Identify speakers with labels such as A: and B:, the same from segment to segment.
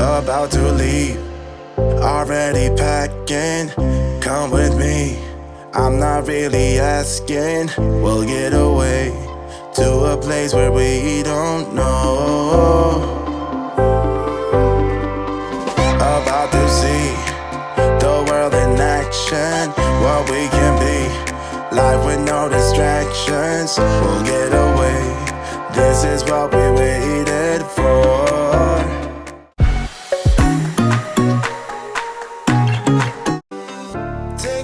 A: about to leave, already packing. Come with me, I'm not really asking. We'll get away to a place where we don't know. About to see the world in action, what we can be, life with no distractions. We'll get away, this is what we waited for.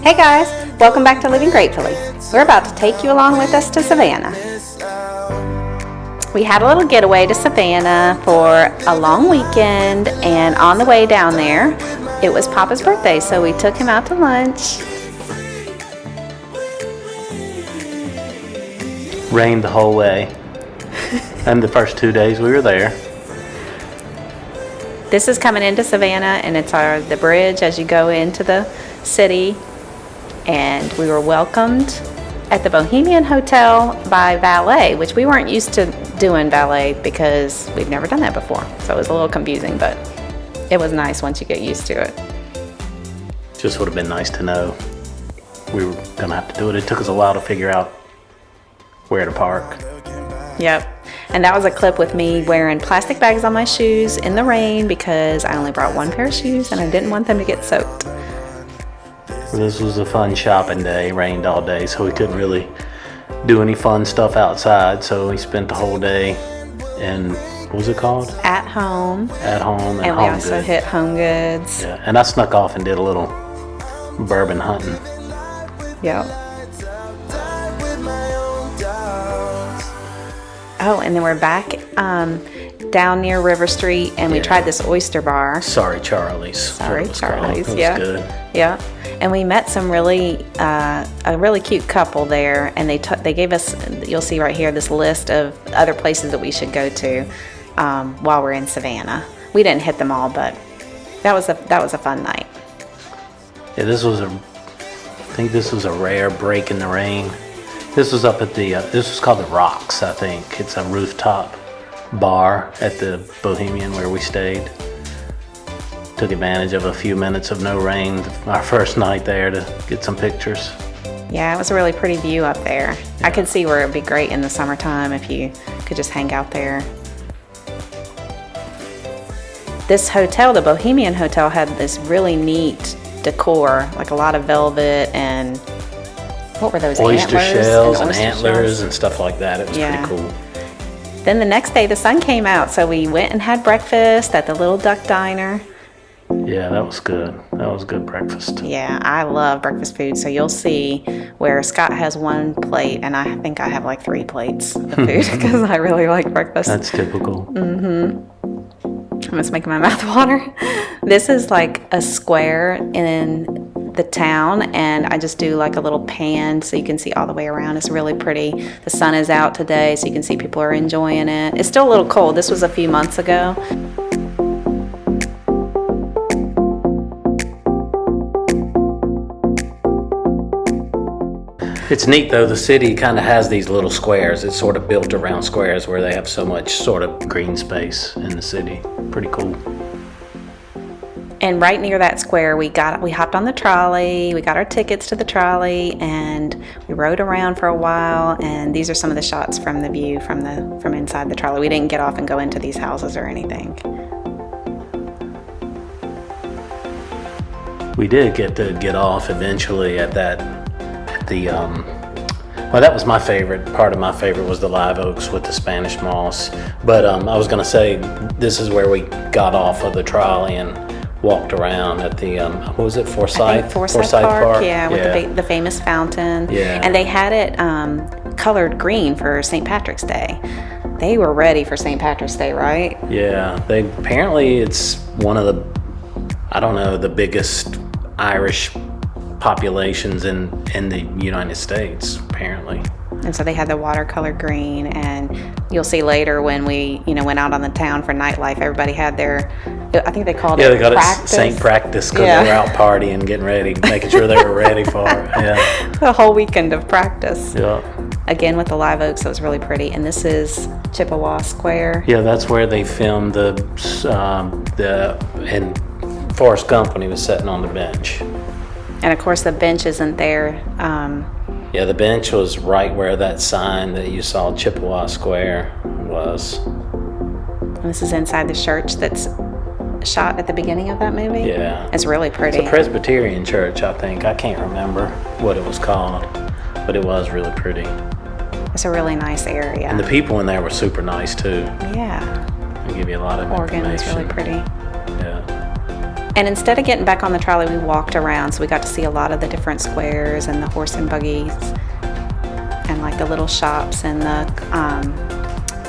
B: Hey guys, welcome back to Living Gratefully. We're about to take you along with us to Savannah. We had a little getaway to Savannah for a long weekend, and on the way down there, it was Papa's birthday, so we took him out to lunch.
C: Rained the whole way, and the first 2 days we were there.
B: This is coming into Savannah, and it's the bridge as you go into the city. And we were welcomed at the Bohemian Hotel by valet, which we weren't used to doing valet because we've never done that before. So it was a little confusing, but it was nice once you get used to it.
C: Just would have been nice to know we were going to have to do it. It took us a while to figure out where to park.
B: Yep. And that was a clip with me wearing plastic bags on my shoes in the rain because I only brought one pair of shoes and I didn't want them to get soaked.
C: This was a fun shopping day. Rained all day, so we couldn't really do any fun stuff outside. So we spent the whole day in, what was it called?
B: At home.
C: At home
B: and we also hit Home Goods.
C: Yeah, and I snuck off and did a little bourbon hunting.
B: Yep. Oh, and then we're back down near River Street, and we tried this oyster bar.
C: Sorry, Charley's.
B: Sorry, Charley's.
C: It was
B: Yeah.
C: good.
B: Yeah. And we met some a really cute couple there, and they gave us, you'll see right here, this list of other places that we should go to while we're in Savannah. We didn't hit them all, but that was a fun night.
C: Yeah, I think this was a rare break in the rain. This was up at this was called the Rocks, I think. It's a rooftop bar at the Bohemian where we stayed. Took advantage of a few minutes of no rain our first night there to get some pictures.
B: Yeah, it was a really pretty view up there. Yeah. I could see where it'd be great in the summertime if you could just hang out there. This hotel, the Bohemian Hotel, had this really neat decor, like a lot of velvet and what were those?
C: Oyster shells and
B: oyster
C: antlers
B: shells?
C: And stuff like that. It was pretty cool.
B: Then the next day the sun came out, so we went and had breakfast at the Little Duck Diner.
C: Yeah, that was good. That was good breakfast.
B: Yeah, I love breakfast food. So you'll see where Scott has one plate, and I think I have like 3 plates of food because I really like breakfast.
C: That's typical.
B: I'm just making my mouth water. This is like a square in the town, and I just do like a little pan so you can see all the way around. It's really pretty. The sun is out today, so you can see people are enjoying it. It's still a little cold. This was a few months ago.
C: It's neat though, the city kind of has these little squares. It's sort of built around squares where they have so much sort of green space in the city. Pretty cool.
B: And right near that square, we hopped on the trolley, we got our tickets to the trolley, and we rode around for a while. And these are some of the shots from the view from inside the trolley. We didn't get off and go into these houses or anything.
C: We did get off eventually at well, that was my favorite. Part of my favorite was the live oaks with the Spanish moss. But I was going to say, this is where we got off of the trolley and walked around at the, what was it, Forsyth Park?
B: Yeah, with the famous fountain.
C: Yeah.
B: And they had it colored green for St. Patrick's Day. They were ready for St. Patrick's Day, right?
C: Yeah, apparently it's one of the biggest Irish populations in the United States, apparently.
B: And so they had the watercolor green, and you'll see later when we, went out on the town for nightlife, everybody had their, I think they called it practice.
C: St. Practice, because they were out partying, getting ready, making sure they were ready for it. Yeah.
B: The whole weekend of practice.
C: Yeah.
B: Again with the live oaks, so it was really pretty. And this is Chippewa Square.
C: Yeah, that's where they filmed the and Forrest Gump when he was sitting on the bench.
B: And of course, the bench isn't there.
C: Yeah, the bench was right where that sign that you saw Chippewa Square was.
B: And this is inside the church that's shot at the beginning of that movie.
C: Yeah.
B: It's really pretty.
C: It's a Presbyterian church, I think. I can't remember what it was called, but it was really pretty.
B: It's a really nice area.
C: And the people in there were super nice, too.
B: Yeah.
C: They give you a lot of
B: Oregon is
C: information.
B: really pretty.
C: Yeah.
B: And instead of getting back on the trolley, we walked around, so we got to see a lot of the different squares and the horse and buggies and like the little shops and the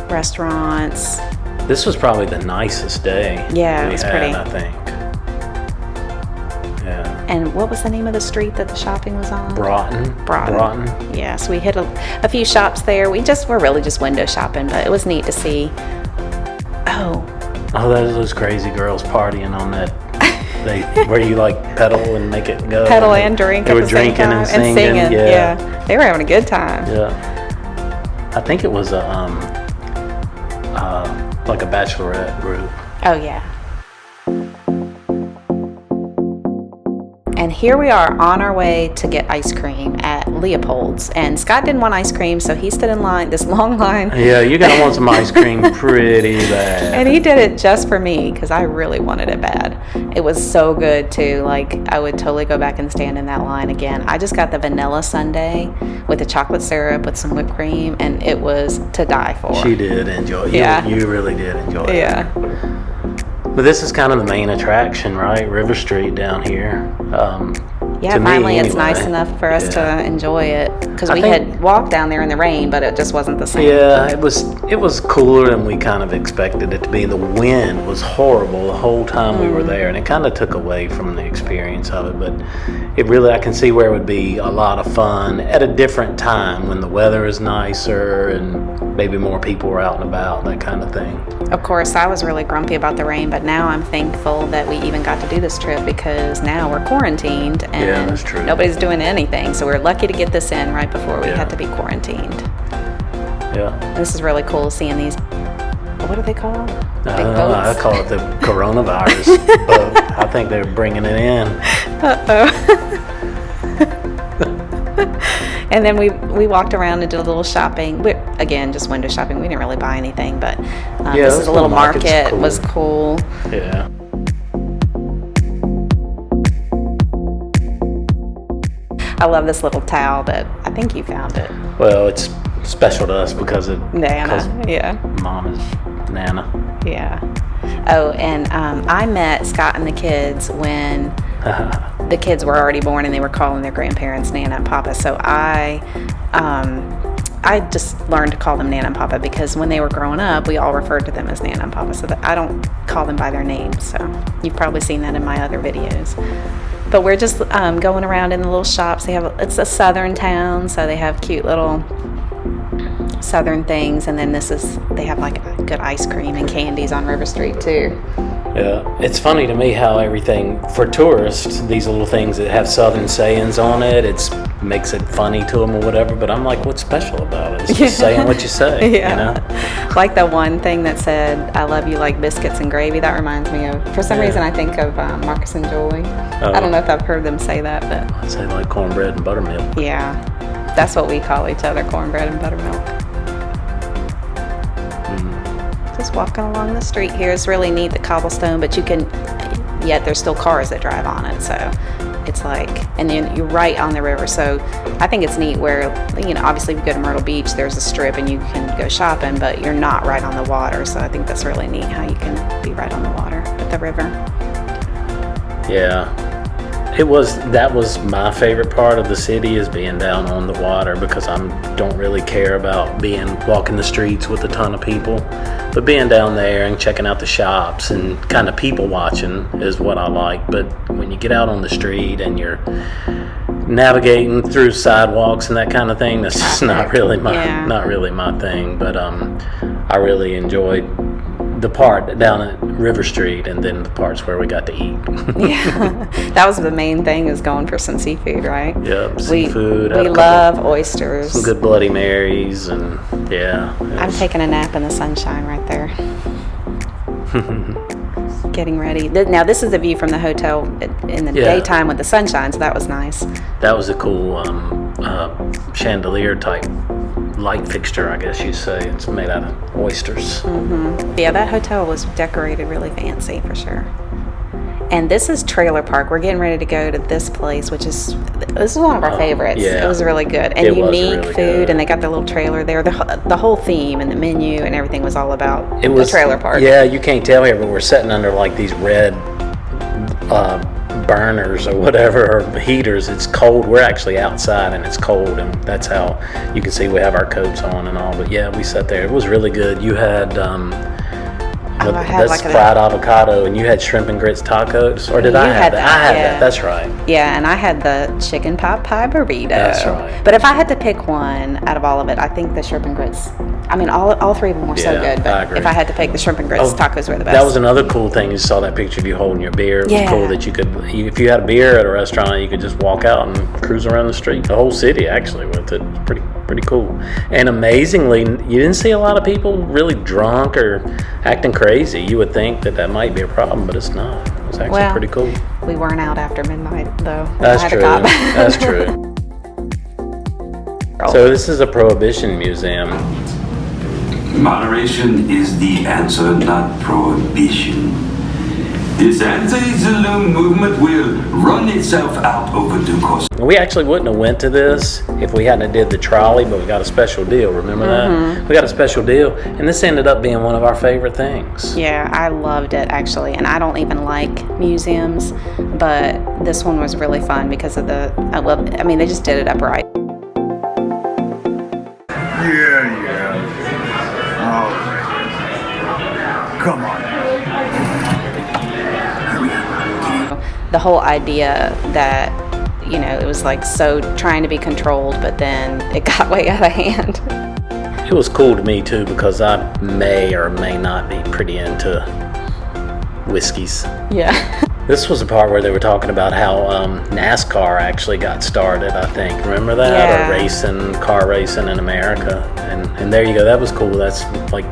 B: restaurants.
C: This was probably the nicest day.
B: Yeah, it was pretty.
C: I think. Yeah.
B: And what was the name of the street that the shopping was on?
C: Broughton.
B: Yeah, so we hit a few shops there. We're really just window shopping, but it was neat to see. Oh,
C: Those crazy girls partying on that. Where you like pedal and make it go.
B: pedal and drink.
C: They
B: at
C: were
B: the same
C: drinking
B: time,
C: and singing.
B: Yeah, they were having a good time.
C: Yeah. I think it was like a bachelorette group.
B: Oh yeah. And here we are on our way to get ice cream at Leopolds. And Scott didn't want ice cream, so he stood in line, this long line.
C: Yeah, you're going to want some ice cream pretty bad.
B: And he did it just for me because I really wanted it bad. It was so good too. Like, I would totally go back and stand in that line again. I just got the vanilla sundae with the chocolate syrup with some whipped cream, and it was to die for.
C: She did enjoy it.
B: Yeah.
C: You really did enjoy it.
B: Yeah.
C: But this is kind of the main attraction, right? River Street down here.
B: Yeah,
C: to me,
B: finally it's
C: anyway.
B: nice enough for us to enjoy it. Because
C: I
B: we
C: think-
B: had walked down there in the rain, but it just wasn't the same.
C: Yeah, it was cooler than we kind of expected it to be. The wind was horrible the whole time we were there, and it kind of took away from the experience of it. But I can see where it would be a lot of fun at a different time when the weather is nicer and maybe more people were out and about, that kind of thing.
B: Of course, I was really grumpy about the rain, but now I'm thankful that we even got to do this trip because now we're quarantined and
C: Yeah, that's true.
B: nobody's doing anything. So we're lucky to get this in right before we
C: Yeah.
B: had to be quarantined.
C: Yeah.
B: This is really cool seeing these, what are they called? Big
C: I
B: boats?
C: call it the coronavirus boat. I think they're bringing it in.
B: And then we walked around and did a little shopping. Again, just window shopping. We didn't really buy anything, but this is a little market. It was cool.
C: Yeah.
B: I love this little towel that I think you found it.
C: Well, it's special to us because
B: Nana, yeah.
C: Mom is Nana.
B: Yeah. Oh, and I met Scott and the kids when the kids were already born and they were calling their grandparents Nana and Papa. So I just learned to call them Nana and Papa because when they were growing up, we all referred to them as Nana and Papa. So that I don't call them by their names. So you've probably seen that in my other videos. But we're just going around in the little shops. It's a southern town, so they have cute little southern things, and then they have like good ice cream and candies on River Street too.
C: Yeah, it's funny to me how everything for tourists, these little things that have southern sayings on it, makes it funny to them or whatever. But I'm like, what's special about it? It's just saying what you say.
B: Yeah.
C: You know?
B: Like the one thing that said, "I love you like biscuits and gravy." That reminds me of. For some reason, I think of Marcus and Joey.
C: Oh.
B: I don't know if I've heard them say that, but
C: I'd say like cornbread and buttermilk.
B: yeah, that's what we call each other: cornbread and buttermilk. Just walking along the street here. It's really neat, the cobblestone, but yet there's still cars that drive on it. So it's like, and then you're right on the river. So I think it's neat where, obviously if you go to Myrtle Beach, there's a strip and you can go shopping, but you're not right on the water. So I think that's really neat how you can be right on the water at the river.
C: Yeah. That was my favorite part of the city, is being down on the water, because I don't really care about walking the streets with a ton of people, but being down there and checking out the shops and kind of people watching is what I like. But when you get out on the street and you're navigating through sidewalks and that kind of thing, that's just not really my thing. But I really enjoyed the part down at River Street, and then the parts where we got to eat.
B: Yeah, that was the main thing, is going for some seafood, right?
C: Yep, seafood.
B: We love oysters.
C: Some good Bloody Marys, and yeah.
B: I'm taking a nap in the sunshine right there. getting ready. Now this is the view from the hotel in the daytime with the sunshine, so that was nice.
C: That was a cool chandelier type light fixture, I guess you'd say. It's made out of oysters.
B: Yeah, that hotel was decorated really fancy for sure. And this is Trailer Park. We're getting ready to go to this place, this is one of our favorites.
C: Yeah.
B: It was really good. And
C: It was
B: unique
C: really
B: food,
C: good.
B: and they got the little trailer there. The whole theme and the menu and everything was all about
C: It was
B: the Trailer Park.
C: Yeah, you can't tell here, but we're sitting under like these red burners or whatever, or heaters. It's cold. We're actually outside and it's cold, and that's how you can see we have our coats on and all. But yeah, we sat there. It was really good. You had
B: I had
C: that's
B: like
C: fried avocado, and you had shrimp and grits tacos, or did I have that? I had
B: yeah.
C: that. That's right.
B: Yeah, and I had the chicken pot pie burrito.
C: That's right.
B: But if I had to pick one out of all of it, I think the shrimp and grits. I mean, all three of them were so
C: Yeah,
B: good.
C: I
B: But
C: agree.
B: if I had to pick, the shrimp and grits tacos were the best.
C: That was another cool thing. You saw that picture of you holding your beer. It was
B: Yeah.
C: cool that you could, if you had a beer at a restaurant, you could just walk out and cruise around the street, the whole city actually with it. It was pretty cool. And amazingly, you didn't see a lot of people really drunk or acting crazy. You would think that might be a problem, but it's not. It was actually pretty cool.
B: We weren't out after midnight though.
C: That's true. That's true. So this is a Prohibition Museum.
D: Moderation is the answer, not prohibition. This anti-Zulu movement will run itself out over due course.
C: We actually wouldn't have went to this if we hadn't did the trolley, but we got a special deal. Remember that? We got a special deal, and this ended up being one of our favorite things.
B: Yeah, I loved it actually, and I don't even like museums, but this one was really fun because of the. I mean, they just did it up right.
E: Yeah. Oh, come on.
B: The whole idea that, it was like so trying to be controlled, but then it got way out of hand.
C: It was cool to me too because I may or may not be pretty into whiskeys.
B: Yeah.
C: This was the part where they were talking about how NASCAR actually got started, I think. Remember that?
B: Yeah.
C: Or car racing in America. And there you go. That was cool. That's like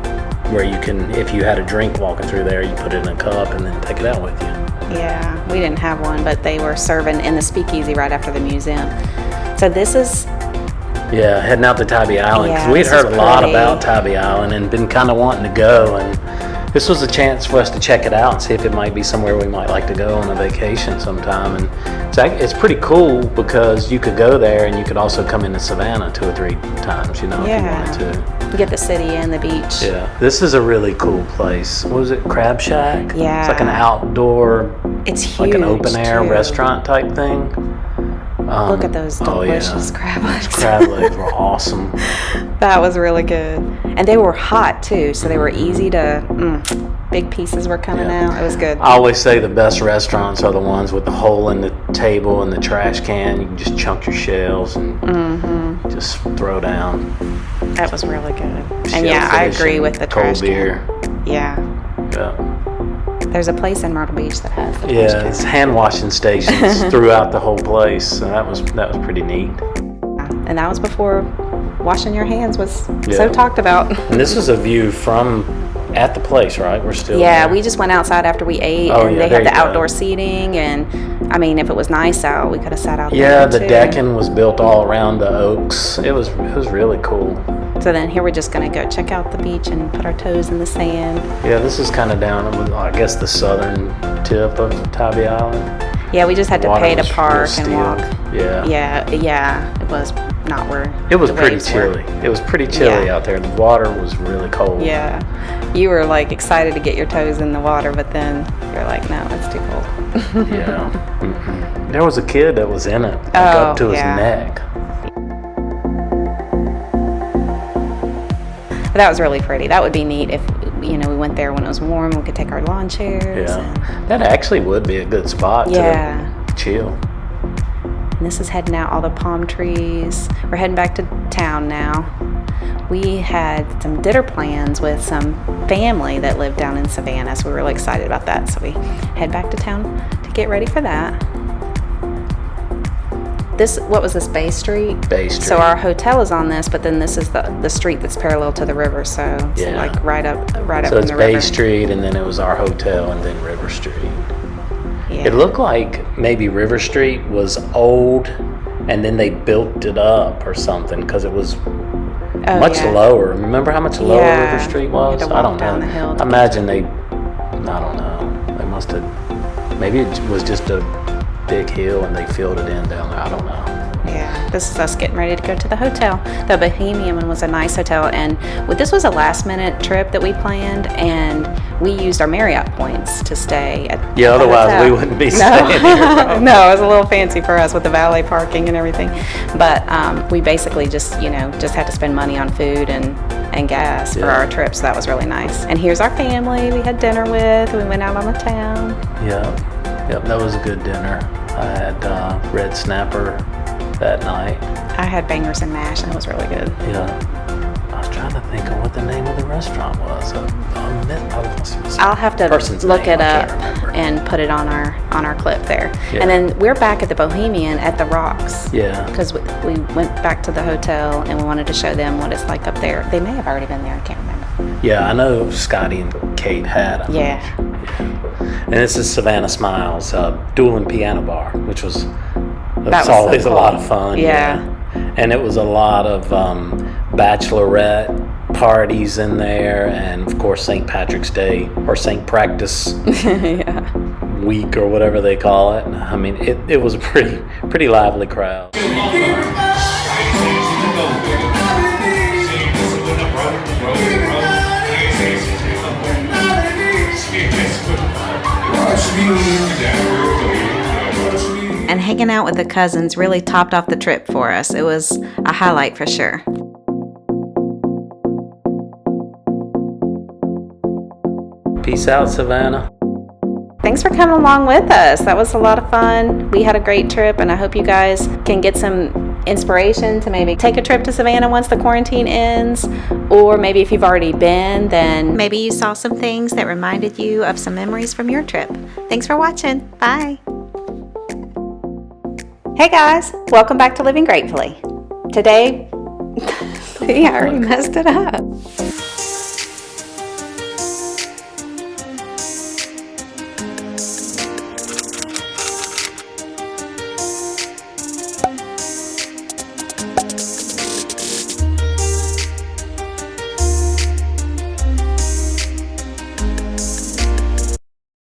C: where you can, if you had a drink walking through there, you put it in a cup and then take it out with you.
B: Yeah, we didn't have one, but they were serving in the speakeasy right after the museum. So this is.
C: Yeah, heading out to Tybee Island.
B: Yeah,
C: Because we'd
B: this
C: heard
B: is
C: a lot
B: pretty.
C: about Tybee Island and been kind of wanting to go. And this was a chance for us to check it out and see if it might be somewhere we might like to go on a vacation sometime. And it's pretty cool because you could go there and you could also come into Savannah 2 or 3 times, if you wanted to.
B: You get the city and the beach.
C: Yeah, this is a really cool place. What was it, Crab Shack?
B: Yeah.
C: It's like an outdoor,
B: It's huge.
C: like an open air
B: too.
C: restaurant type thing.
B: Look at those delicious crab legs.
C: Crab legs were awesome.
B: That was really good. And they were hot too, so they were easy to, big pieces were coming out. It was good.
C: I always say the best restaurants are the ones with the hole in the table and the trash can. You can just chunk your shells and just throw down.
B: That was really good. And
C: Shellfish
B: yeah, I agree
C: and
B: with the
C: cold
B: trash
C: beer.
B: can. Yeah.
C: Yeah.
B: There's a place in Myrtle Beach that has the trash
C: Yeah,
B: can.
C: it's hand washing stations throughout the whole place. So that was pretty neat.
B: And that was before washing your hands was
C: Yeah.
B: so talked about.
C: And this is a view from at the place, right? We're still
B: Yeah,
C: there.
B: we just went outside after we ate,
C: Oh,
B: and
C: yeah,
B: they
C: there
B: had the
C: you go.
B: outdoor seating, and I mean, if it was nice out, we could have sat out
C: Yeah,
B: there
C: the
B: too.
C: decking was built all around the oaks. It was really cool.
B: So then here we're just gonna go check out the beach and put our toes in the sand.
C: Yeah, this is kind of down, I guess, the southern tip of Tybee Island.
B: Yeah, we just had to
C: Water
B: pay to
C: was real
B: park and
C: still.
B: walk.
C: Yeah.
B: Yeah, it was not where
C: It was
B: the
C: pretty
B: waves were.
C: chilly. It was pretty chilly
B: Yeah.
C: out there. The water was really cold.
B: Yeah, you were like excited to get your toes in the water, but then you're like, no, it's too cold.
C: Yeah. There was a kid that was in it, like
B: Oh,
C: up to his
B: yeah.
C: neck.
B: But that was really pretty. That would be neat if we went there when it was warm. We could take our lawn chairs.
C: Yeah.
B: And,
C: That actually would be a good spot
B: Yeah.
C: to chill.
B: and this is heading out all the palm trees. We're heading back to town now. We had some dinner plans with some family that lived down in Savannah, so we were really excited about that. So we head back to town to get ready for that. what was this, Bay Street?
C: Bay Street.
B: So our hotel is on this, but then this is the street that's parallel to the river, so it's
C: Yeah.
B: like right up
C: So
B: from
C: it's
B: the
C: Bay
B: river.
C: Street, and then it was our hotel, and then River Street.
B: Yeah.
C: It looked like maybe River Street was old, and then they built it up or something, because it was
B: Oh,
C: much
B: yeah.
C: lower. Remember how much lower
B: Yeah.
C: River Street
B: You
C: was?
B: had to
C: I
B: walk
C: don't
B: down
C: know.
B: the hill to
C: I imagine I don't know. They must have, maybe it was just a big hill and they filled it in down there. I don't know.
B: Yeah, this is us getting ready to go to the hotel. The Bohemian one was a nice hotel, and this was a last-minute trip that we planned, and we used our Marriott points to stay at
C: Yeah,
B: the
C: otherwise
B: hotel.
C: we wouldn't be staying here.
B: No, it was a little fancy for us with the valet parking and everything, but we basically just had to spend money on food and gas for
C: Yeah.
B: our trip, so that was really nice. And here's our family we had dinner with. We went out on the town.
C: Yep, that was a good dinner. I had red snapper that night.
B: I had bangers and mash, and it was really good.
C: Yeah. I was trying to think of what the name of the restaurant was.
B: I'll have to
C: Person's
B: look
C: name,
B: it
C: I
B: up
C: can't remember.
B: and put it on our clip there.
C: Yeah.
B: And then we're back at the Bohemian at the Rocks.
C: Yeah.
B: Because we went back to the hotel and we wanted to show them what it's like up there. They may have already been there. I can't remember.
C: Yeah, I know Scotty and Kate had them.
B: Yeah.
C: And this is Savannah Smiles, dueling piano bar, which was
B: was so
C: always a lot
B: cool.
C: of fun.
B: Yeah.
C: And it was a lot of bachelorette parties in there, and of course St. Patrick's Day or St. Practice
B: Yeah.
C: Week or whatever they call it. I mean, it was a pretty lively crowd.
B: And hanging out with the cousins really topped off the trip for us. It was a highlight for sure.
C: Peace out, Savannah.
B: Thanks for coming along with us. That was a lot of fun. We had a great trip, and I hope you guys can get some inspiration to maybe take a trip to Savannah once the quarantine ends. Or maybe if you've already been, then maybe you saw some things that reminded you of some memories from your trip. Thanks for watching. Bye. Hey guys, welcome back to Living Gratefully. Today, I already messed it up.